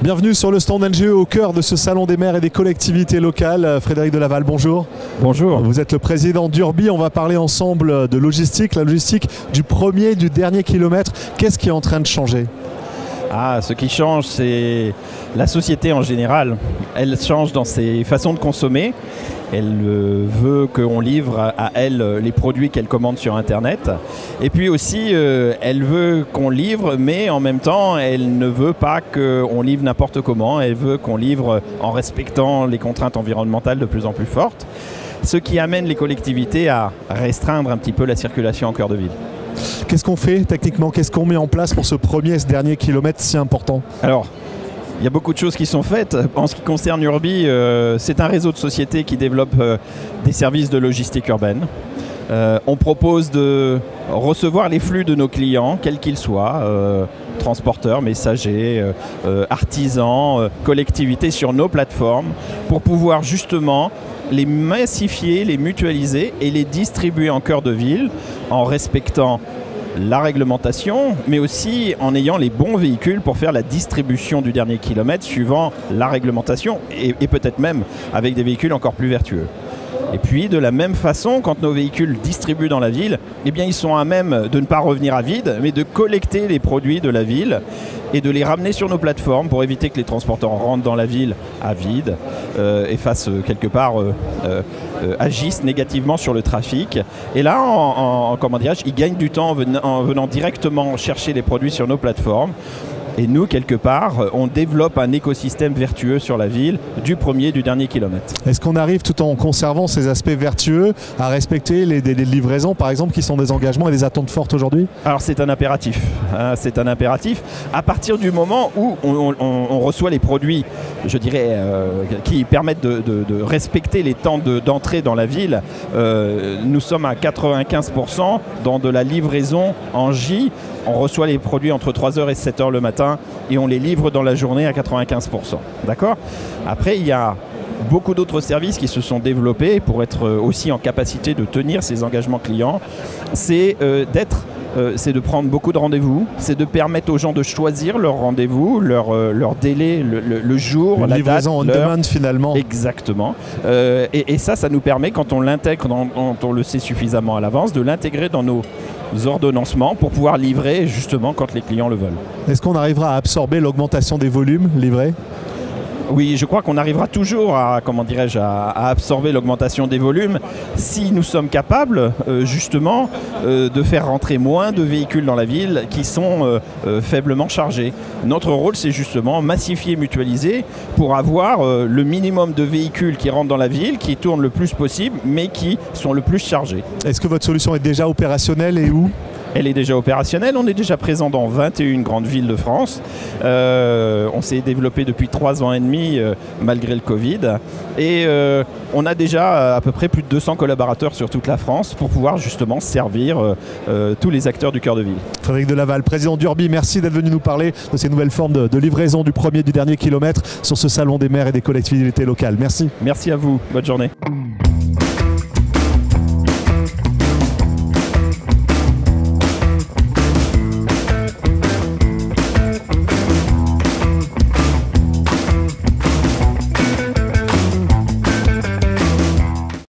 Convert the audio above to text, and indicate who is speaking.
Speaker 1: Bienvenue sur le stand NGE au cœur de ce salon des maires et des collectivités locales. Frédéric Delaval, bonjour.
Speaker 2: Bonjour.
Speaker 1: Vous êtes le président d'Urbi. On va parler ensemble de logistique, la logistique du premier, du dernier kilomètre. Qu'est-ce qui est en train de changer ?
Speaker 2: Ce qui change, c'est la société en général. Elle change dans ses façons de consommer. Elle veut qu'on livre à elle les produits qu'elle commande sur Internet. Et puis aussi, elle veut qu'on livre, mais en même temps, elle ne veut pas qu'on livre n'importe comment. Elle veut qu'on livre en respectant les contraintes environnementales de plus en plus fortes. Ce qui amène les collectivités à restreindre un petit peu la circulation en cœur de ville.
Speaker 1: Qu'est-ce qu'on fait techniquement? Qu'est-ce qu'on met en place pour ce premier et ce dernier kilomètre si important?
Speaker 2: Alors, il y a beaucoup de choses qui sont faites. En ce qui concerne Urbi, c'est un réseau de sociétés qui développe des services de logistique urbaine. On propose de recevoir les flux de nos clients, quels qu'ils soient, transporteurs, messagers, artisans, collectivités, sur nos plateformes, pour pouvoir justement les massifier, les mutualiser et les distribuer en cœur de ville en respectant la réglementation, mais aussi en ayant les bons véhicules pour faire la distribution du dernier kilomètre suivant la réglementation et peut-être même avec des véhicules encore plus vertueux. Et puis de la même façon, quand nos véhicules distribuent dans la ville, eh bien ils sont à même de ne pas revenir à vide, mais de collecter les produits de la ville et de les ramener sur nos plateformes pour éviter que les transporteurs rentrent dans la ville à vide et fassent quelque part agissent négativement sur le trafic. Et là, ils gagnent du temps en venant directement chercher les produits sur nos plateformes. Et nous, quelque part, on développe un écosystème vertueux sur la ville du premier et du dernier kilomètre.
Speaker 1: Est-ce qu'on arrive, tout en conservant ces aspects vertueux, à respecter les délais de livraison, par exemple, qui sont des engagements et des attentes fortes aujourd'hui?
Speaker 2: Alors c'est un impératif. C'est un impératif. À partir du moment où on reçoit les produits, je dirais, qui permettent de respecter les temps d'entrée dans la ville, nous sommes à 95% dans de la livraison en J. On reçoit les produits entre 3h et 7h le matin et on les livre dans la journée à 95%. D'accord ? Après, il y a beaucoup d'autres services qui se sont développés pour être aussi en capacité de tenir ces engagements clients. C'est de prendre beaucoup de rendez-vous, c'est de permettre aux gens de choisir leur rendez-vous, leur délai, le jour, la date,
Speaker 1: livraison on demand finalement.
Speaker 2: Exactement. Et ça nous permet, quand on l'intègre, quand on le sait suffisamment à l'avance, de l'intégrer dans nos ordonnancements pour pouvoir livrer justement quand les clients le veulent.
Speaker 1: Est-ce qu'on arrivera à absorber l'augmentation des volumes livrés ?
Speaker 2: Oui, je crois qu'on arrivera toujours à absorber l'augmentation des volumes si nous sommes capables justement de faire rentrer moins de véhicules dans la ville qui sont faiblement chargés. Notre rôle, c'est justement massifier, mutualiser pour avoir le minimum de véhicules qui rentrent dans la ville, qui tournent le plus possible, mais qui sont le plus chargés.
Speaker 1: Est-ce que votre solution est déjà opérationnelle et où ?
Speaker 2: Elle est déjà opérationnelle, on est déjà présent dans 21 grandes villes de France. On s'est développé depuis 3 ans et demi malgré le Covid. Et on a déjà à peu près plus de 200 collaborateurs sur toute la France pour pouvoir justement servir tous les acteurs du cœur de ville.
Speaker 1: Frédéric Delaval, président d'Urbi, merci d'être venu nous parler de ces nouvelles formes de livraison du premier et du dernier kilomètre sur ce salon des maires et des collectivités locales. Merci.
Speaker 2: Merci à vous, bonne journée.